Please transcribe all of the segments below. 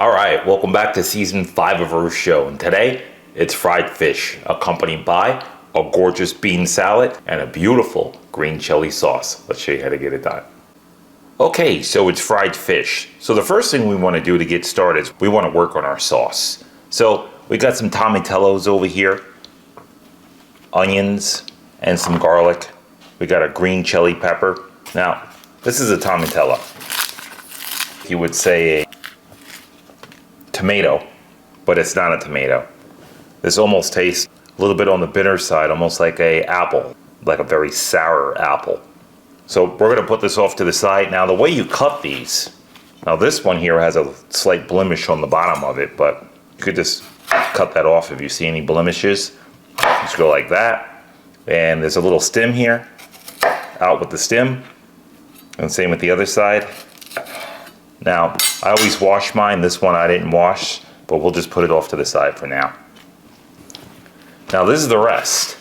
All right, welcome back to season 5 of our show. And today it's fried fish, accompanied by a gorgeous bean salad and a beautiful green chili sauce. Let's show you how to get it done. Okay, so it's fried fish. So the first thing we want to do to get started is we want to work on our sauce. So we got some tomatillos over here, onions, and some garlic. We got a green chili pepper. Now, this is a tomatillo. You would say a tomato, but it's not a tomato. This almost tastes a little bit on the bitter side, almost like a apple, like a very sour apple. So we're gonna put this off to the side. Now the way you cut these, now this one here has a slight blemish on the bottom of it, but you could just cut that off if you see any blemishes. Just go like that. And there's a little stem here, out with the stem, and same with the other side. Now, I always wash mine. This one I didn't wash, but we'll just put it off to the side for now. Now, this is the rest.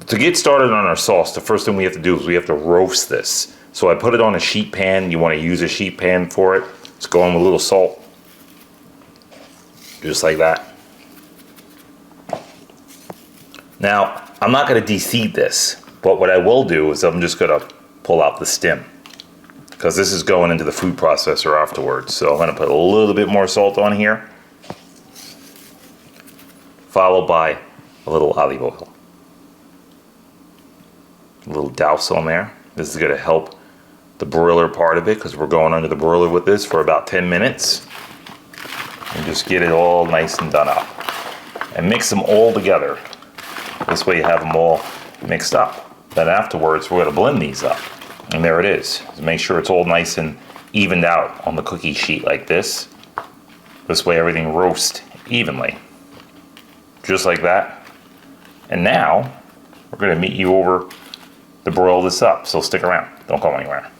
To get started on our sauce, the first thing we have to do is we have to roast this. So I put it on a sheet pan. You want to use a sheet pan for it. Just go in with a little salt. Just like that. Now, I'm not going to de-seed this, but what I will do is I'm just going to pull out the stem, because this is going into the food processor afterwards. So I'm going to put a little bit more salt on here, followed by a little olive oil. A little douse on there. This is going to help the broiler part of it, because we're going under the broiler with this for about 10 minutes. And just get it all nice and done up. And mix them all together. This way you have them all mixed up. Then afterwards we're going to blend these up. And there it is. So make sure it's all nice and evened out on the cookie sheet like this. This way everything roasts evenly. Just like that. And now we're going to meet you over to broil this up. So stick around. Don't go anywhere.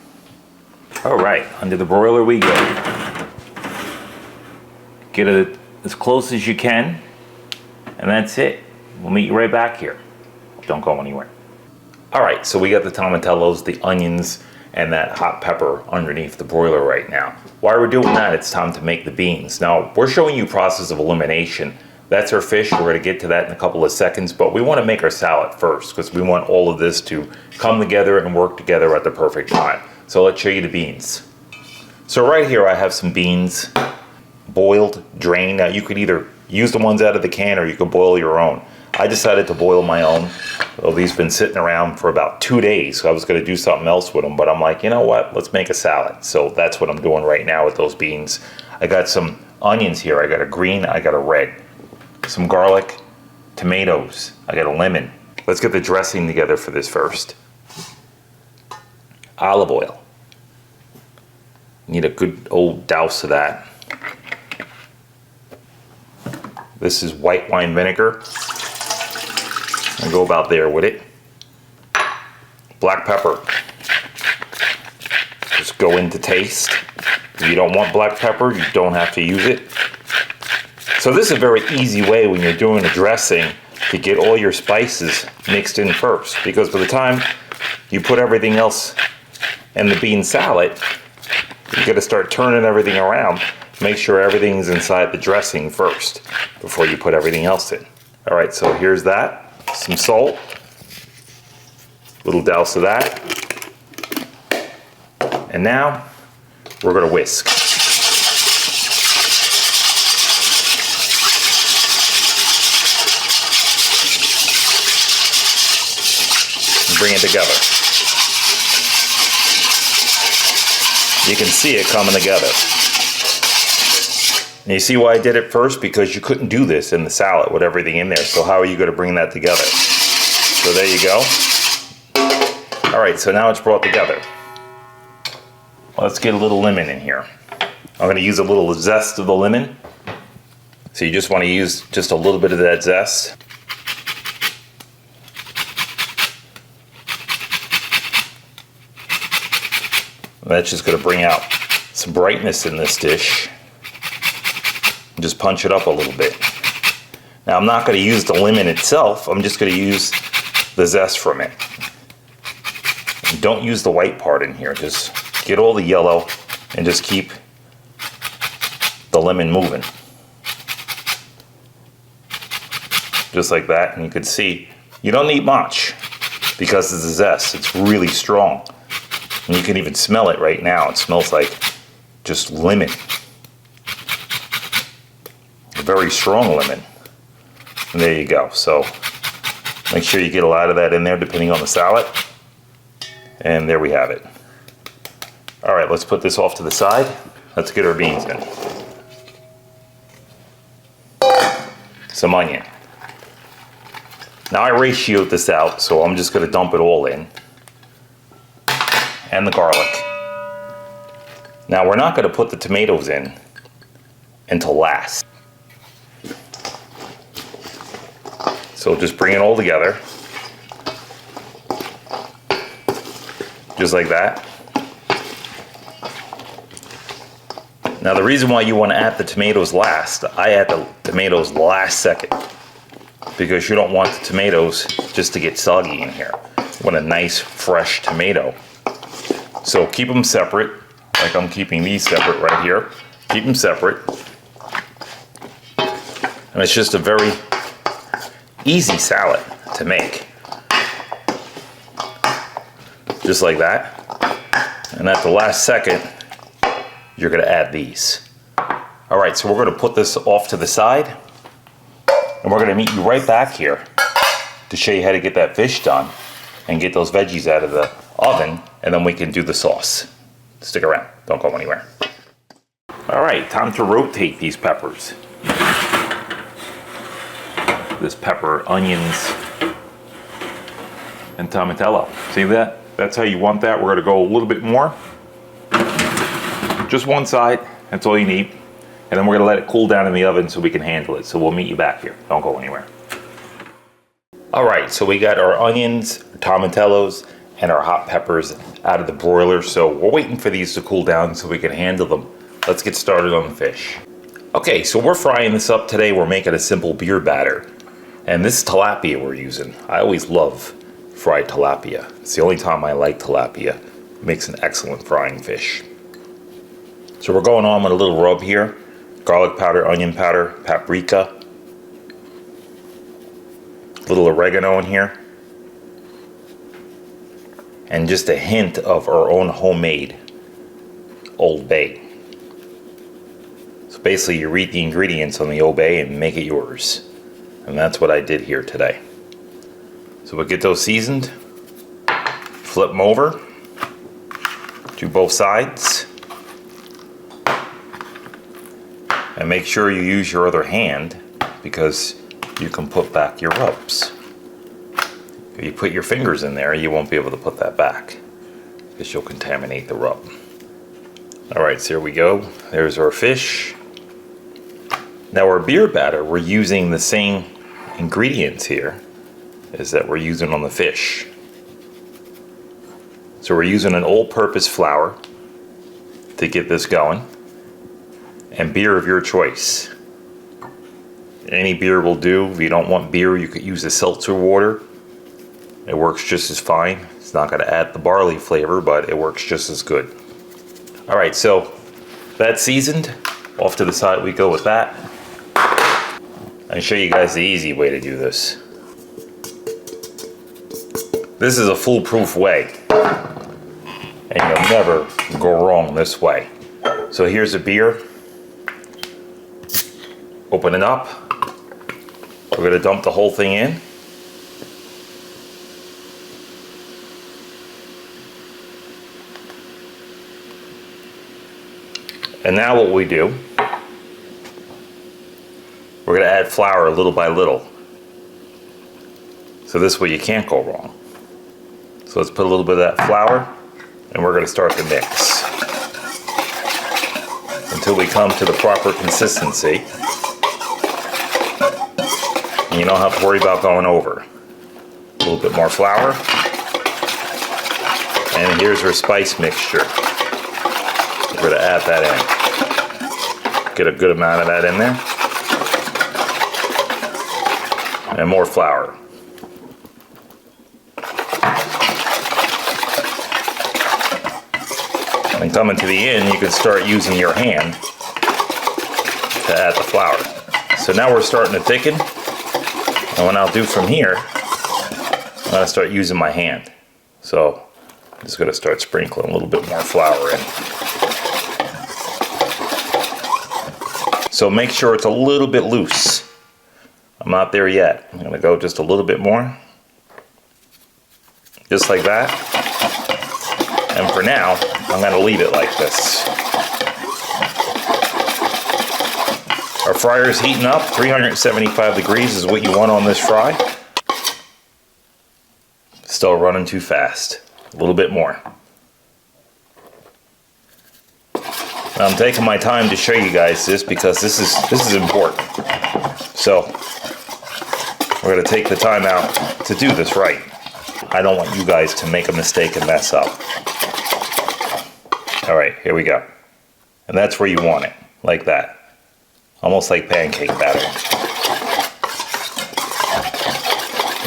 All right, under the broiler we go. Get it as close as you can. And that's it. We'll meet you right back here. Don't go anywhere. All right, so we got the tomatillos, the onions, and that hot pepper underneath the broiler right now. While we're doing that, it's time to make the beans. Now, we're showing you process of elimination. That's our fish. We're going to get to that in a couple of seconds, but we want to make our salad first because we want all of this to come together and work together at the perfect time. So let's show you the beans. So right here, I have some beans, boiled, drained. Now, you could either use the ones out of the can or you could boil your own. I decided to boil my own. Well, these have been sitting around for about 2 days, so I was going to do something else with them, but I'm like, you know what, let's make a salad. So that's what I'm doing right now with those beans. I got some onions here. I got a green, I got a red. Some garlic, tomatoes, I got a lemon. Let's get the dressing together for this first. Olive oil. Need a good old douse of that. This is white wine vinegar. And go about there with it. Black pepper. Just go into taste. If you don't want black pepper, you don't have to use it. So this is a very easy way when you're doing a dressing to get all your spices mixed in first. Because by the time you put everything else in the bean salad, you got to start turning everything around. Make sure everything's inside the dressing first before you put everything else in. All right, so here's that. Some salt, little douse of that, and now we're going to whisk. And bring it together. You can see it coming together. And you see why I did it first? Because you couldn't do this in the salad with everything in there. So how are you going to bring that together? So there you go. All right, so now it's brought together. Let's get a little lemon in here. I'm going to use a little zest of the lemon. So you just want to use just a little bit of that zest. That's just going to bring out some brightness in this dish. Just punch it up a little bit. Now I'm not going to use the lemon itself, I'm just going to use the zest from it. And don't use the white part in here, just get all the yellow and just keep the lemon moving. Just like that, and you can see you don't need much because of the zest. It's really strong. And you can even smell it right now. It smells like just lemon. A very strong lemon. And there you go. So make sure you get a lot of that in there depending on the salad. And there we have it. All right, let's put this off to the side. Let's get our beans in. Some onion. Now I ratioed this out, so I'm just going to dump it all in. And the garlic. Now we're not going to put the tomatoes in until last. So just bring it all together. Just like that. Now the reason why you want to add the tomatoes last, I add the tomatoes last second. Because you don't want the tomatoes just to get soggy in here. You want a nice fresh tomato. So keep them separate, like I'm keeping these separate right here. Keep them separate. And it's just a very easy salad to make. Just like that. And at the last second, you're gonna add these. All right, so we're gonna put this off to the side. And we're gonna meet you right back here to show you how to get that fish done and get those veggies out of the oven, and then we can do the sauce. Stick around, don't go anywhere. All right, time to rotate these peppers. This pepper, onions, and tomatillo. See that? That's how you want that. We're gonna go a little bit more. Just one side, that's all you need. And then we're gonna let it cool down in the oven so we can handle it. So we'll meet you back here. Don't go anywhere. All right, so we got our onions, tomatillos, and our hot peppers out of the broiler. So we're waiting for these to cool down so we can handle them. Let's get started on the fish. Okay, so we're frying this up today. We're making a simple beer batter. And this is tilapia we're using. I always love fried tilapia. It's the only time I like tilapia. It makes an excellent frying fish. So we're going on with a little rub here. Garlic powder, onion powder, paprika, a little oregano in here, and just a hint of our own homemade Old Bay. So basically you read the ingredients on the Old Bay and make it yours. And that's what I did here today. So we'll get those seasoned, flip them over, do both sides. And make sure you use your other hand because you can put back your rubs. If you put your fingers in there, you won't be able to put that back because you'll contaminate the rub. All right, so here we go. There's our fish. Now our beer batter, we're using the same ingredients here as that we're using on the fish. So we're using an all-purpose flour to get this going. And beer of your choice. Any beer will do. If you don't want beer, you could use the seltzer water. It works just as fine. It's not going to add the barley flavor, but it works just as good. All right, so that's seasoned. Off to the side we go with that. I'll show you guys the easy way to do this. This is a foolproof way. And you'll never go wrong this way. So here's a beer. Open it up. We're going to dump the whole thing in. And now what we do, we're going to add flour little by little. So this way you can't go wrong. So let's put a little bit of that flour and we're going to start the mix until we come to the proper consistency. And you don't have to worry about going over. A little bit more flour. And here's our spice mixture. We're going to add that in. Get a good amount of that in there. And more flour. And coming to the end, you can start using your hand to add the flour. So now we're starting to thicken. And what I'll do from here, I'm gonna start using my hand. So I'm just gonna start sprinkling a little bit more flour in. So make sure it's a little bit loose. I'm not there yet. I'm gonna go just a little bit more. Just like that. And for now, I'm gonna leave it like this. Our fryer is heating up. 375 degrees is what you want on this fry. Still running too fast. A little bit more. Now I'm taking my time to show you guys this because this is important. So we're gonna take the time out to do this right. I don't want you guys to make a mistake and mess up. All right, here we go. And that's where you want it, like that. Almost like pancake batter.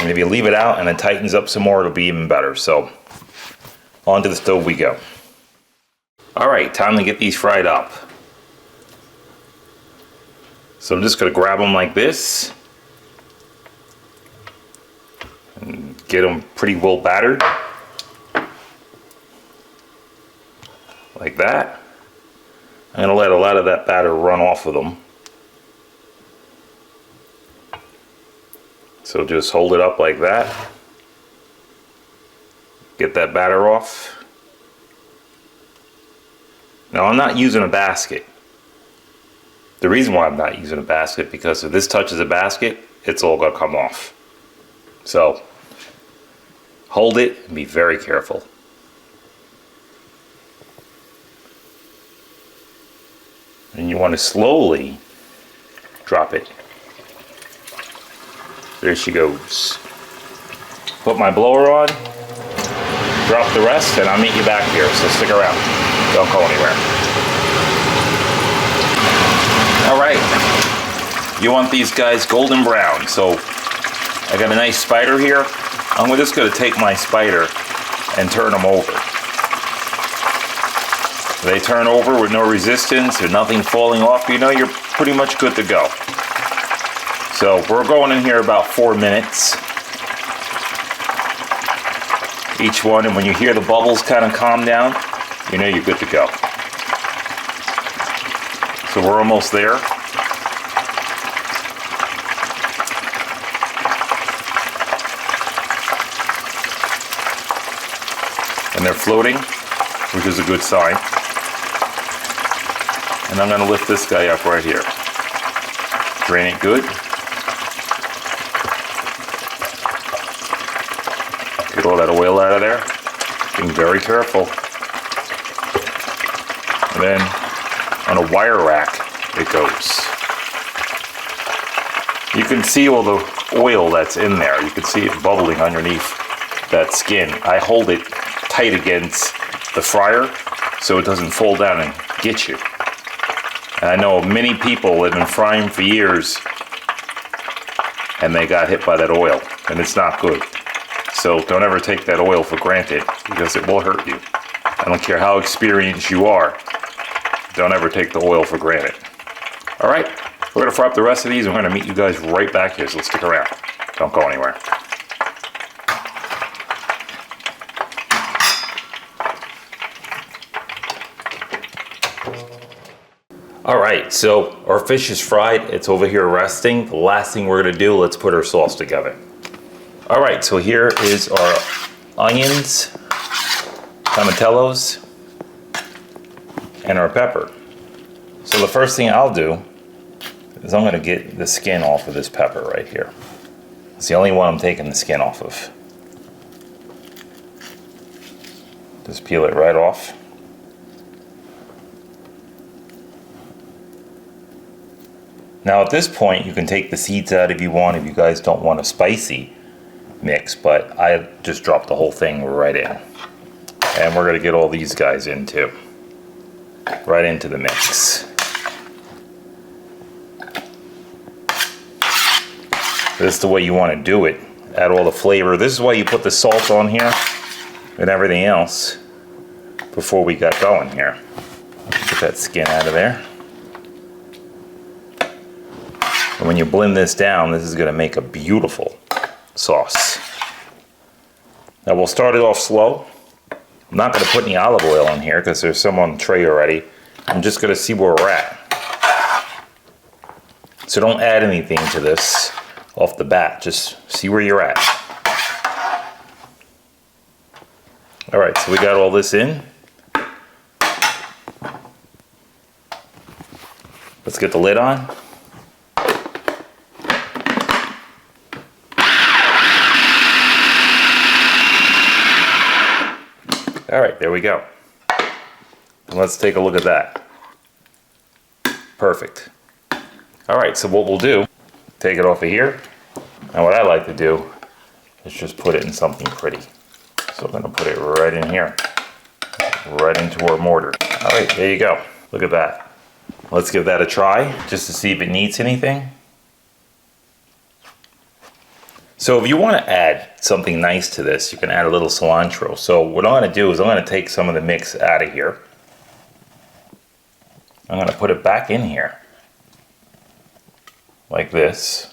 And if you leave it out and it tightens up some more, it'll be even better. So onto the stove we go. All right, time to get these fried up. So I'm just gonna grab them like this and get them pretty well battered. Like that. I'm gonna let a lot of that batter run off of them. So just hold it up like that. Get that batter off. Now I'm not using a basket. The reason why I'm not using a basket, because if this touches a basket, it's all gonna come off. So hold it and be very careful. And you want to slowly drop it. There she goes. Put my blower on, drop the rest, and I'll meet you back here, so stick around. Don't go anywhere. All right, you want these guys golden brown, so I got a nice spider here. I'm just gonna take my spider and turn them over. They turn over with no resistance or nothing falling off, you know you're pretty much good to go. So we're going in here about 4 minutes. Each one, and when you hear the bubbles kind of calm down, you know you're good to go. So we're almost there. And they're floating, which is a good sign. And I'm gonna lift this guy up right here. Drain it good. Get all that oil out of there. Being very careful. And then on a wire rack it goes. You can see all the oil that's in there. You can see it bubbling underneath that skin. I hold it tight against the fryer so it doesn't fall down and get you. And I know many people have been frying for years and they got hit by that oil, and it's not good. So don't ever take that oil for granted, because it will hurt you. I don't care how experienced you are, don't ever take the oil for granted. All right, we're gonna fry up the rest of these and we're gonna meet you guys right back here, so stick around. Don't go anywhere. All right, so our fish is fried. It's over here resting. The last thing we're gonna do, let's put our sauce together. All right, so here is our onions, tomatillos, and our pepper. So the first thing I'll do is I'm gonna get the skin off of this pepper right here. It's the only one I'm taking the skin off of. Just peel it right off. Now at this point, you can take the seeds out if you want, if you guys don't want a spicy mix, but I just dropped the whole thing right in. And we're gonna get all these guys in too. Right into the mix. This is the way you want to do it. Add all the flavor. This is why you put the salt on here and everything else before we got going here. Get that skin out of there. And when you blend this down, this is gonna make a beautiful sauce. Now we'll start it off slow. I'm not gonna put any olive oil in here because there's some on the tray already. I'm just gonna see where we're at. So don't add anything to this off the bat, just see where you're at. All right, so we got all this in. Let's get the lid on. All right, there we go. And let's take a look at that. Perfect. All right, so what we'll do, take it off of here. And what I like to do is just put it in something pretty. So I'm gonna put it right in here, right into our mortar. All right, there you go. Look at that. Let's give that a try just to see if it needs anything. So if you want to add something nice to this, you can add a little cilantro. So what I'm going to do is I'm going to take some of the mix out of here. I'm going to put it back in here like this.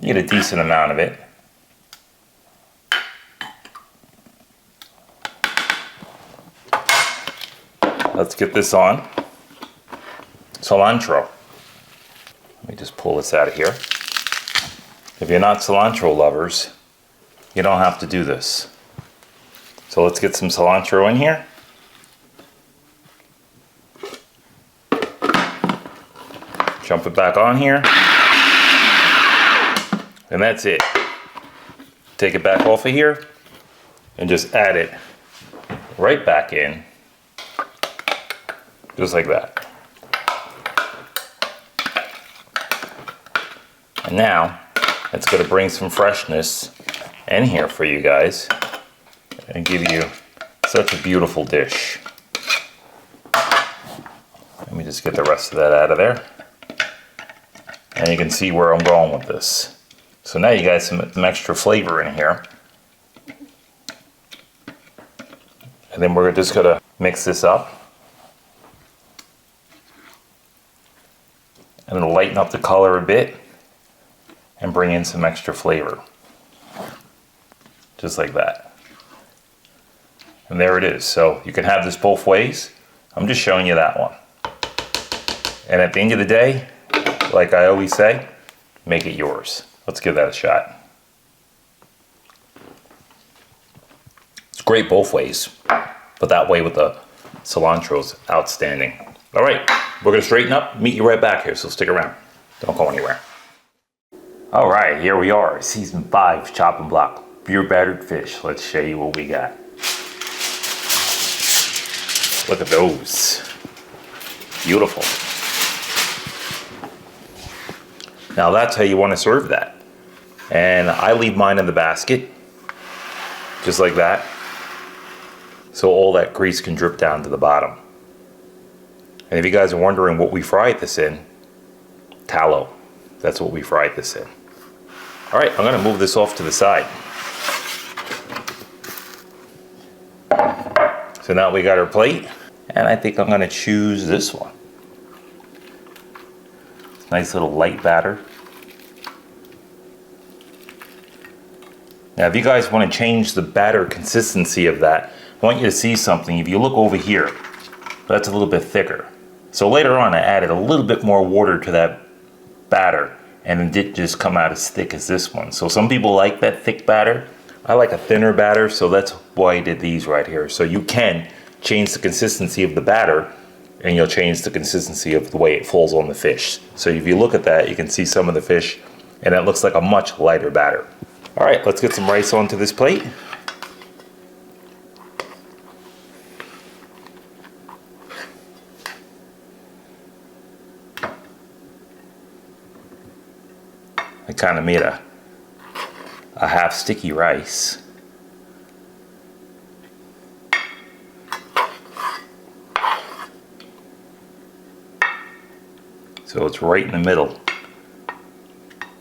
You get a decent amount of it. Let's get this on. Cilantro. Let me just pull this out of here. If you're not cilantro lovers, you don't have to do this. So let's get some cilantro in here. Jump it back on here. And that's it. Take it back off of here and just add it right back in. Just like that. And now, it's going to bring some freshness in here for you guys and give you such a beautiful dish. Let me just get the rest of that out of there. And you can see where I'm going with this. So now you got some extra flavor in here. And then we're just going to mix this up. And it'll lighten up the color a bit and bring in some extra flavor. Just like that. And there it is. So you can have this both ways. I'm just showing you that one. And at the end of the day, like I always say, make it yours. Let's give that a shot. It's great both ways, but that way with the cilantro is outstanding. All right, we're gonna straighten up, meet you right back here, so stick around. Don't go anywhere. All right, here we are, season 5, chopping block, beer battered fish. Let's show you what we got. Look at those. Beautiful. Now that's how you want to serve that. And I leave mine in the basket, just like that. So all that grease can drip down to the bottom. And if you guys are wondering what we fried this in, tallow. That's what we fried this in. All right, I'm gonna move this off to the side. So now we got our plate, and I think I'm gonna choose this one. Nice little light batter. Now if you guys want to change the batter consistency of that, I want you to see something. If you look over here, that's a little bit thicker. So later on I added a little bit more water to that batter and it didn't just come out as thick as this one. So some people like that thick batter. I like a thinner batter, so that's why I did these right here. So you can change the consistency of the batter and you'll change the consistency of the way it falls on the fish. So if you look at that, you can see some of the fish and it looks like a much lighter batter. All right, let's get some rice onto this plate. I kind of made a half sticky rice. So it's right in the middle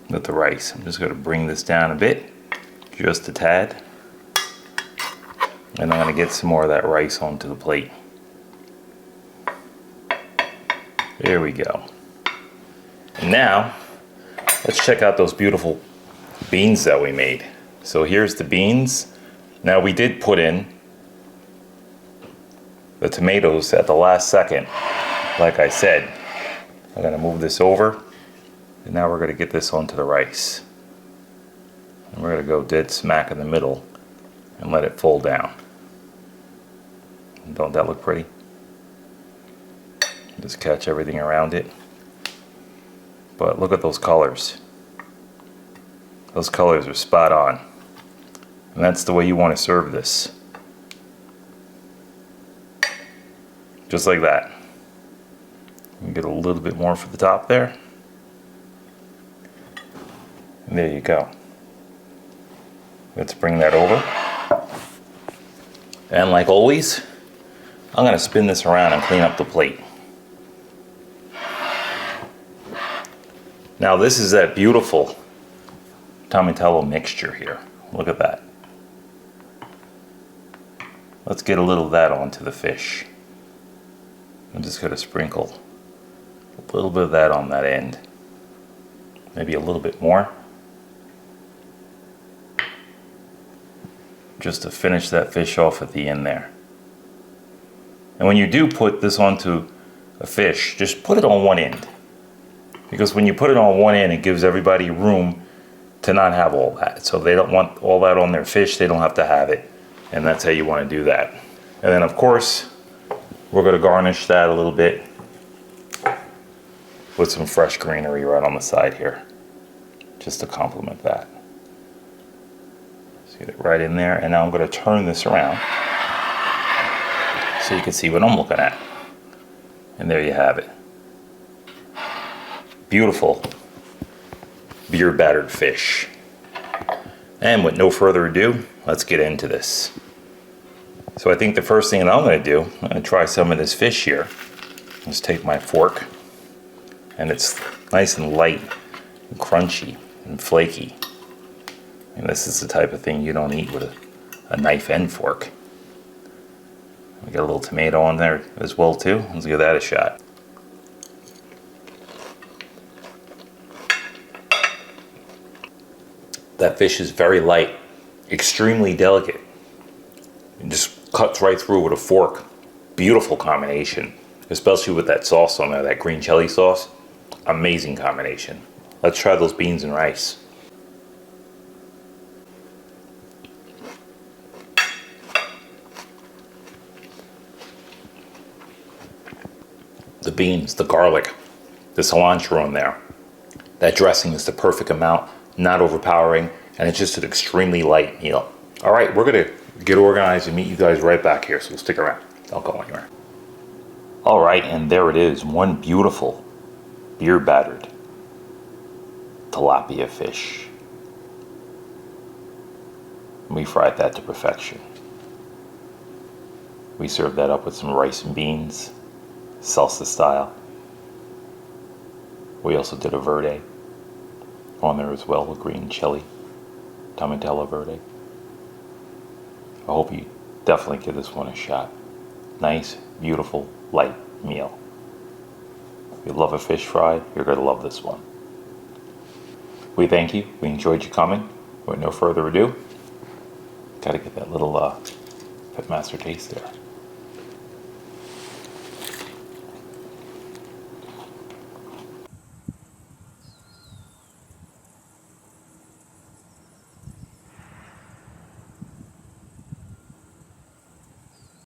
with the rice. I'm just going to bring this down a bit, just a tad. And I'm going to get some more of that rice onto the plate. There we go. And now, let's check out those beautiful beans that we made. So here's the beans. Now we did put in the tomatoes at the last second, like I said. I'm gonna move this over, and now we're gonna get this onto the rice. And we're gonna go dead smack in the middle and let it fold down. Don't that look pretty? Just catch everything around it. But look at those colors. Those colors are spot on. And that's the way you want to serve this. Just like that. Get a little bit more for the top there. And there you go. Let's bring that over. And like always, I'm going to spin this around and clean up the plate. Now this is that beautiful tomatillo mixture here. Look at that. Let's get a little of that onto the fish. I'm just going to sprinkle a little bit of that on that end. Maybe a little bit more. Just to finish that fish off at the end there. And when you do put this onto a fish, just put it on one end. Because when you put it on one end, it gives everybody room to not have all that. So they don't want all that on their fish, they don't have to have it. And that's how you want to do that. And then of course, we're going to garnish that a little bit with some fresh greenery right on the side here, just to complement that. Just get it right in there, and now I'm going to turn this around so you can see what I'm looking at. And there you have it. Beautiful beer battered fish. And with no further ado, let's get into this. So I think the first thing that I'm going to do, I'm going to try some of this fish here. Let's take my fork, and it's nice and light and crunchy and flaky. And this is the type of thing you don't eat with a knife and fork. We got a little tomato on there as well too. Let's give that a shot. That fish is very light, extremely delicate. It just cuts right through with a fork. Beautiful combination, especially with that sauce on there, that green chili sauce. Amazing combination. Let's try those beans and rice. The beans, the garlic, the cilantro in there. That dressing is the perfect amount, not overpowering, and it's just an extremely light meal. All right, we're gonna get organized and meet you guys right back here, so stick around. Don't go anywhere. All right, and there it is, one beautiful beer battered tilapia fish. We fried that to perfection. We served that up with some rice and beans, salsa style. We also did a verde on there as well, with green chili, tomatillo verde. I hope you definitely give this one a shot. Nice, beautiful, light meal. If you love a fish fry, you're going to love this one. We thank you. We enjoyed you coming. With no further ado, got to get that little Pitmaster taste there.